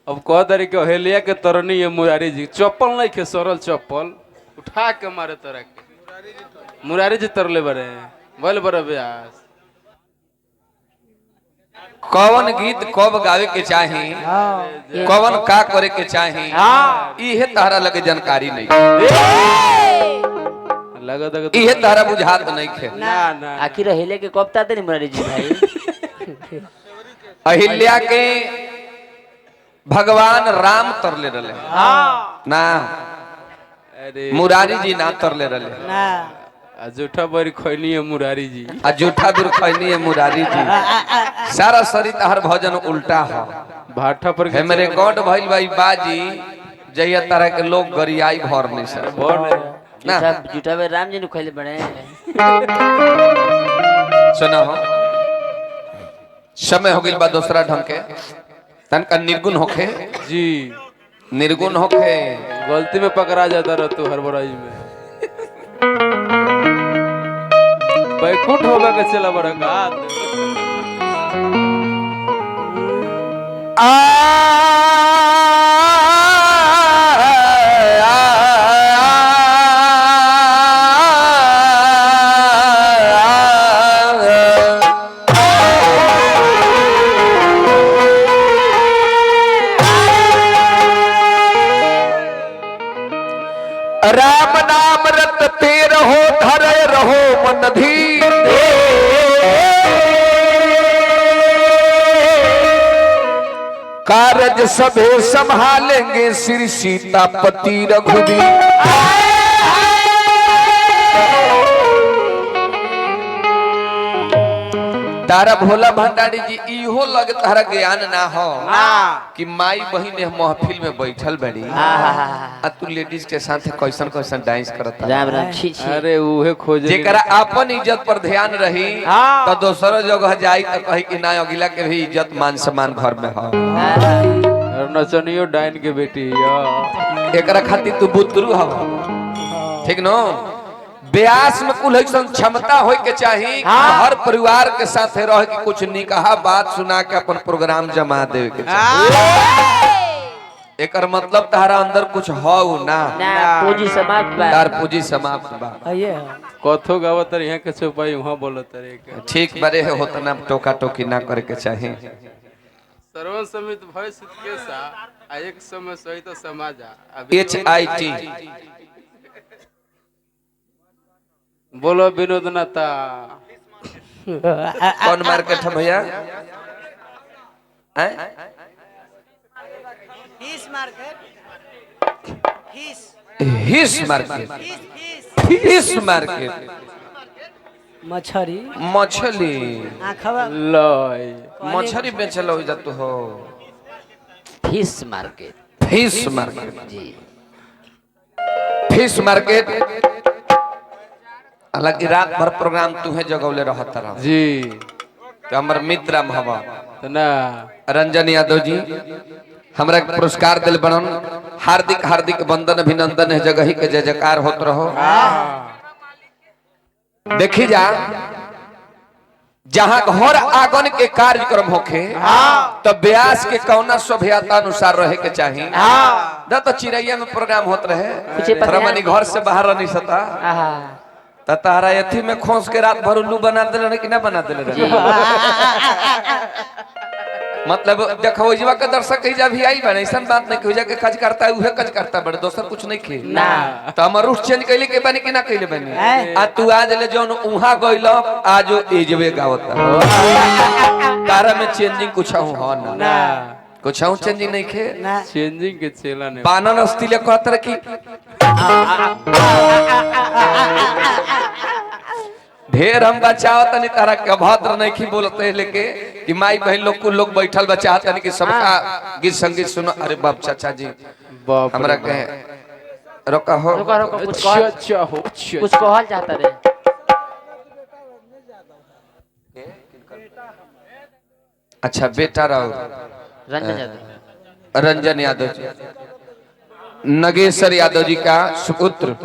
अब कह दरी के हेलिया के तरनी है मुरारी जी चप्पल नहीं खे सरल चप्पल उठा के मारे तरह के मुरारी जी तरले बरे बोल बरे ब्यास कौन गीत कब गावे के चाही कौन का करे के चाही इहे तारा लगे जानकारी नहीं लगा इहे तारा बुझात नहीं खे ना ना आखिर हिले के कब ताते नहीं मुरारी जी भाई अहिल्या के भगवान राम तरले रहे ना अरे मुरारी जी ना तरले रहे ना जूठा बरी खोनी है मुरारी जी आ जूठा दूर खैनी है मुरारी जी सारा शरीर तहर भजन उल्टा है भाठा पर मेरे गॉड भइल भाई बाजी जहिया तरह के लोग गरियाई भर नहीं सर ना जूठा में राम जी ने खैले बड़े सुना हो समय हो गई बा दूसरा ढंग के तनका निर्गुण होखे जी निर्गुण होखे गलती में पकड़ा जाता रह तू हरबराई में बैकुंठ होगा के चला बड़ा का राम नाम रटते रहो धरे रहो मन धीर कारज सभे संभालेंगे श्री सीतापति रघुवीर तारा भोला भंडारी जी इहो लगे तारा ज्ञान ना हो कि माई बहन महफिल में बैठल बड़ी आ तू लेडीज के साथ कैसन कैसन डांस करता राम राम छी छी अरे उहे खोजे जेकरा अपन इज्जत पर ध्यान रही तो दोसरो जगह जाई तो कही कि ना अगिला के भी इज्जत मान सम्मान घर में हो और नचनियो डाइन के बेटी या एकरा खातिर तू बुतरू हो ठीक न ब्यास में कुल ऐसा क्षमता होय के चाहिए हर परिवार के साथ रह के कुछ निकाह बात सुना के अपन प्रोग्राम जमा देवे के चाहिए एकर मतलब तारा अंदर कुछ हो ना पूंजी समाप्त बा तार पूंजी समाप्त बा कथो गावत यहाँ के छुपाई वहाँ बोलत रे के ठीक बरे है होतना टोका टोकी ना करे के चाहिए सर्वन समित भय सिद्ध के सा आ एक समय सहित समाजा HIT बोलो विनोद नाता कौन मार्केट है भैया हिस मार्केट हिस मार्केट मछरी मछली लय मछली बेचल हो जात हो फिश मार्केट फिश मार्केट जी फिश मार्केट हालांकि रात भर प्रोग्राम तुम्हें जगौले रहता रहा जी तो हमर मित्र हवा तो ना रंजन यादव जी हमरा के पुरस्कार दिल बनन हार्दिक हार्दिक वंदन अभिनंदन है जगह ही के जय जयकार होत रहो देखी जा जहाँ घर आंगन के कार्यक्रम होखे तो ब्यास के कौना सभ्यता अनुसार रहे के चाहिए न तो चिड़ैया में प्रोग्राम होत रहे रमनी घर से बाहर नहीं सता तारा एथी में खोस के रात भर उल्लू बना दिले कि ना बना दिले मतलब देखो जीवा के दर्शक ही जा भी आई बने ऐसा बात नहीं कि जाके कज करता है उहे कज करता बड़े दोसर कुछ नहीं खे ना तो हमर रूट चेंज कैले के बने कि ना कैले बने आ तू आज ले जोन उहा गइल आज एजवे गावता तारा में चेंजिंग कुछ हो ना कुछ चेंजिंग नहीं खे चेंजिंग के चेला ने पानन अस्तिले कहतर की ढेर हम बचाओ तनी तारा के भद्र नहीं की बोलते लेके कि माई बहन लोग कुल लोग बैठल बचा तनी कि सबका गीत संगीत सुनो अरे बाप चाचा जी हमरा के रोका हो रुको रुको कुछ अच्छा हो कुछ कहल चाहता रे अच्छा बेटा रहो रंजन यादव जी नगेश्वर यादव जी का सुपुत्र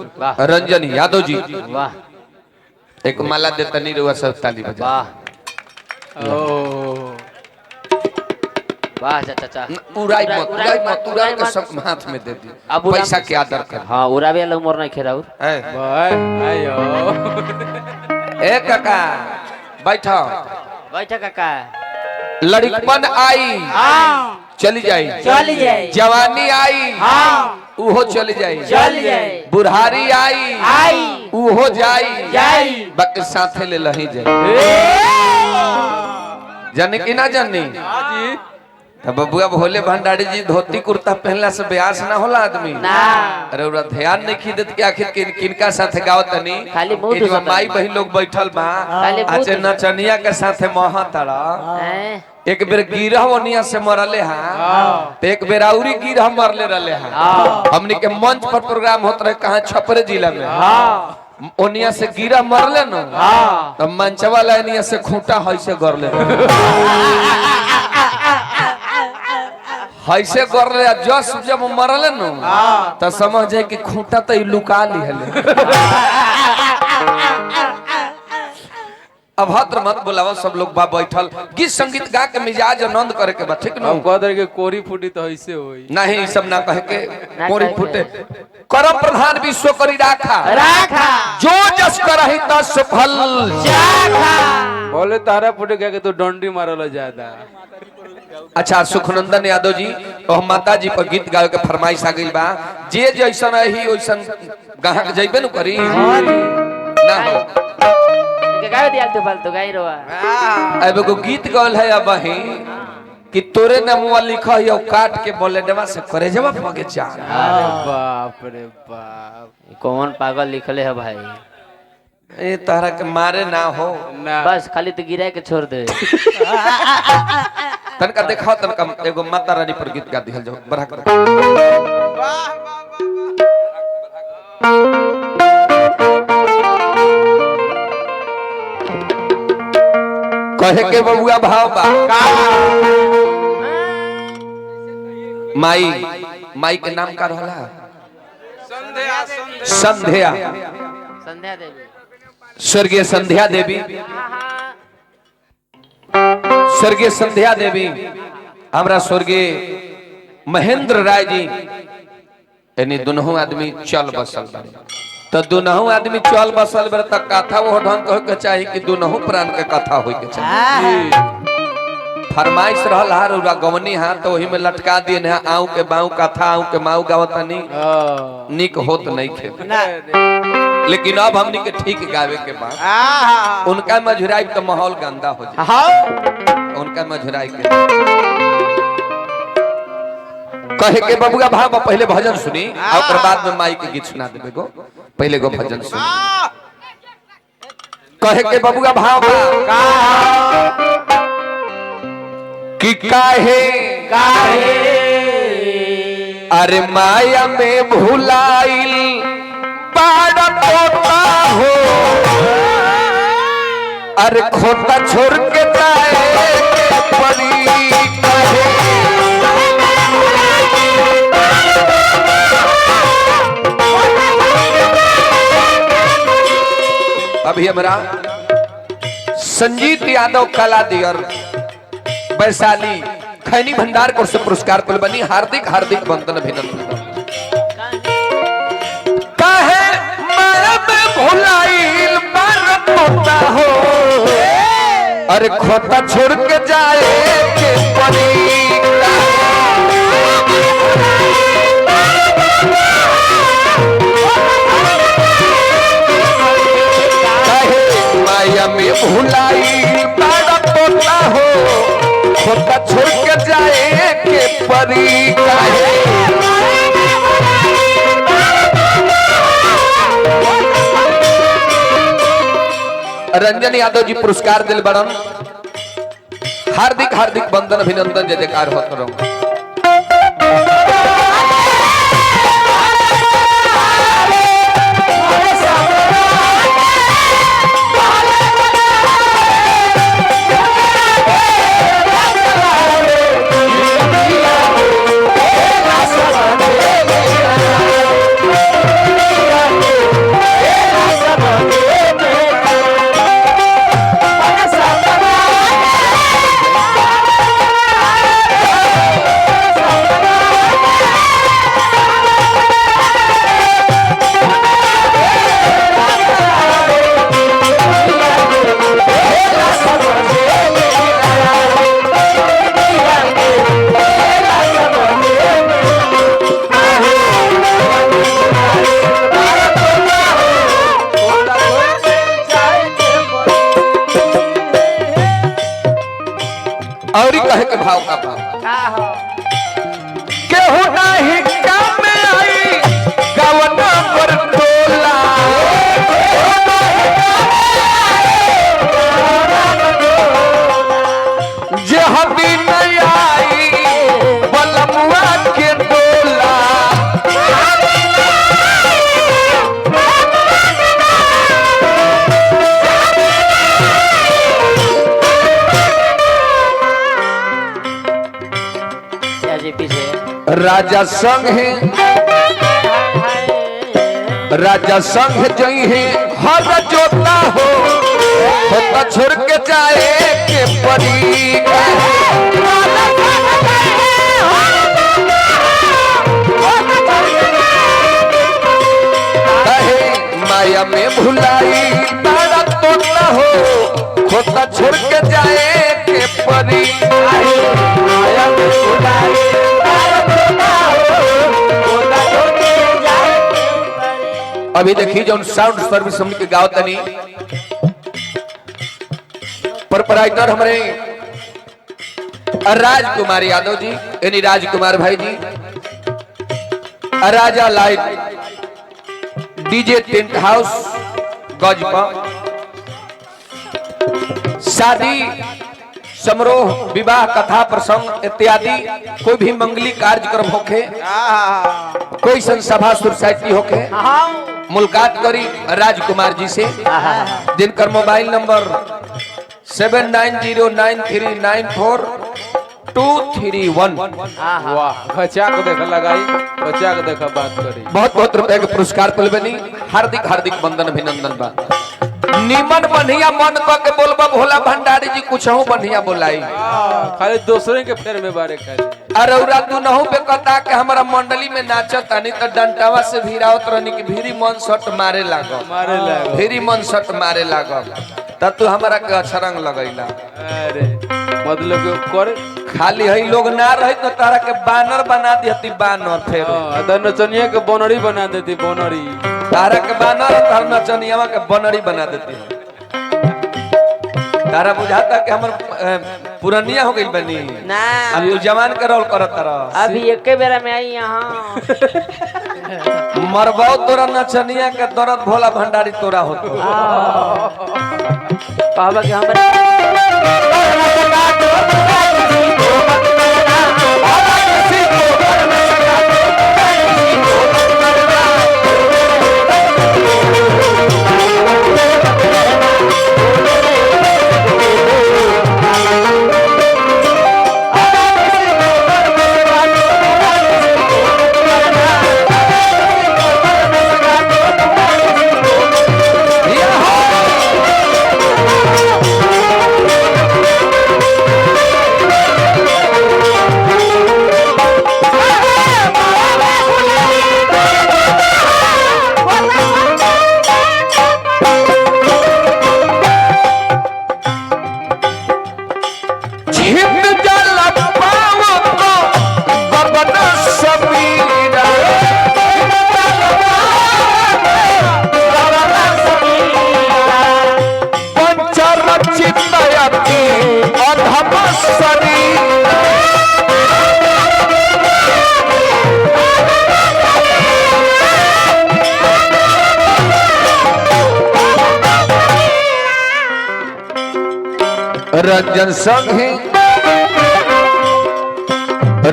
रंजन यादव जी वाह एक माला देता नहीं रुआ सब ताली बजा ओ वाह चाचा उड़ाई मत उड़ा के सब हाथ में दे दी अब उड़ा- पैसा के आदर कर हाँ उड़ावे वाला उम्र नहीं खेला है भाई आयो ए काका बैठो बैठा काका लड़कपन आई चली जाई चली जाए जवानी आई उहो चली जाई चली जाए बुढ़ारी आई आई उहो जाई जाई बाकी साथे ले लही जाई जाने की ना जानी जी तो बबुआ भोले भंडारी जी धोती कुर्ता पहनला से ब्यास ना होला आदमी ना अरे ओरा ध्यान नहीं की देत कि आखिर किनका साथे गावत तनी खाली मुंह ई जो दुखता माई बहिन लोग बैठल बा खाली मुंह आचे दुखता। नचनिया के साथे महतरा हैं? एक बेर गिरह ओनिया से मरले हां तो एक बेर औरी गिरह मरले रहले हां हमनी के मंच पर प्रोग्राम होत रहे कहां छपरे जिला में ओनिया से गिरह मरले न तो मंचवा लाइनिया से खूंटा हइसे गरले हइसे गरले जस जब मरले न तो समझ जाए कि खूंटा तो लुका लिहले अभद्र मत बुलावा सब लोग बा बैठल गीत संगीत गा के मिजाज आनंद करे के बा ठीक न हम कह दे के कोरी फूटी तो ऐसे होई नहीं ई सब ना कहे के ना कोरी कहे के। फूटे करम प्रधान विश्व करी राखा राखा जो जस करहि तस फल बोले तारा फूटे क्या कि तू डंडी मारल ज्यादा अच्छा सुखनंदन यादव जी और माता जी पर गीत गावे के फरमाइश आ गई बा जे जैसन रही वैसन गाहक जइबे न करी ना हो इनके गावे दिया तो फालतू गाई रोआ अब एगो गीत गौल है अब ही कि तोरे नमुआ लिखा है काट के बोले देवा से करे जवाब मगे चा अरे बाप रे बाप कौन पागल लिखले है भाई ए तारा के मारे ना हो ना बस खाली तो गिरा के छोड़ दे तनका देखा तनका एगो माता रानी पर गीत गा दिहल जाओ बढ़ा कर कहे के बबुआ भाव बा माई के नाम का रहला संध्या संध्या देवी स्वर्गीय संध्या देवी स्वर्गीय संध्या देवी हमरा स्वर्गीय महेंद्र राय जी यानी दोनों आदमी चल बसल बा तो दोनों आदमी चल बसल बा त कथा वो ढंग कहे के चाही कि दोनों प्राण के कथा होय के चाही फरमाइश रहल हार उरा गवनी हां तो ओही में लटका दिए ने आऊ के बाऊ कथा आऊ के माऊ गावतनी निक होत नहीं खे लेकिन अब हमनी के ठीक गावे के बाद उनका मझुराई तो माहौल गंदा हो जाए उनका मझुराई के कहे के बबुआ भाव पहले भजन सुनी और ओकर बाद में माई के गीत सुना देबे गो पहले गो भजन सुनी कहे के बबुआ भाव कि काहे अरे माया में भुलाइल पाड़ पोता हो अरे खोता छोड़ के जाए परी काहे अभी हमारा संजीत यादव कला दियर वैशाली खैनी भंडार को से पुरस्कार पर बनी हार्दिक हार्दिक वंदन अभिनंदन काहे माया में भुलाइल बार पोता हो अरे खोता छोड़ के जाए के परी काहे माया में भुलाइल बार पोता हो खोता छोड़ के जाए के परी काहे रंजन यादव जी पुरस्कार दिल बड़न हार्दिक हार्दिक वंदन अभिनंदन जय जयकार होत रहो के भाव का भाव का हो केहू नहीं काम में आई गवना पर तोला जे हबी नहीं आई बलमुआ के डोला क्या जी पीछे राजा संग है राजा संग जई है हर जोता हो तो छोड़ के जाए के परी कहे माया में भुलाई तारा तोता हो खोता छोड़ के जाए के परी माया में भुलाई तारा तोता हो खोता छोड़ के जाए के परी। अभी देखिए जो साउंड सर्विस हम के गाँव तनी प्रोपराइटर हमारे राजकुमार यादव जी यानी राजकुमार भाई जी राजा लाइट डीजे टेंट हाउस गजपा शादी समारोह विवाह कथा प्रसंग इत्यादि कोई भी मंगली कार्यक्रम होखे कोई संसभा सोसाइटी होखे मुलाकात करी राजकुमार जी से जिनकर मोबाइल नंबर 7909394231 वाह खचा के देखा लगाई खचा के देखा बात करी बहुत बहुत रुपए के पुरस्कार पल बनी हार्दिक हार्दिक वंदन अभिनंदन बा निमन बढ़िया मन क के बोलबा भोला भंडारी जी कुछ हूं बढ़िया बोलाई खाली दूसरे के फेर में बारे खाली अरे उरा तू नहु पे कता के हमारा मंडली में नाचत नहीं तो डंटावा से भिरावत रहनी कि भीरी मन शट मारे लागो भीरी मन शट मारे लागो तब तू हमारा के अछरंग लगैला अरे मतलब के कर खाली हई लोग ना रही तो तारा के बानर बना दिहती बानर फेर अदर नचनिया के बनरी बना देती बनरी तारा के बानर तार नचनियावा के बनरी बना देती तारा बुझाता कि हमर पुरानिया हो गई बनी ना अब तू जवान के रोल करत तरह अभी एक बेरा में आई यहाँ मरबाऊ तोरा नचनिया के दर्द भोला भंडारी तोरा होतो कहबा कि हमरा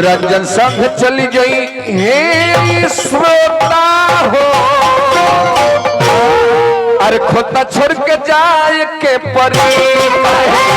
रंजन संघ चली गई हे श्रोता हो अरे खोता छोड़ के जाए के परी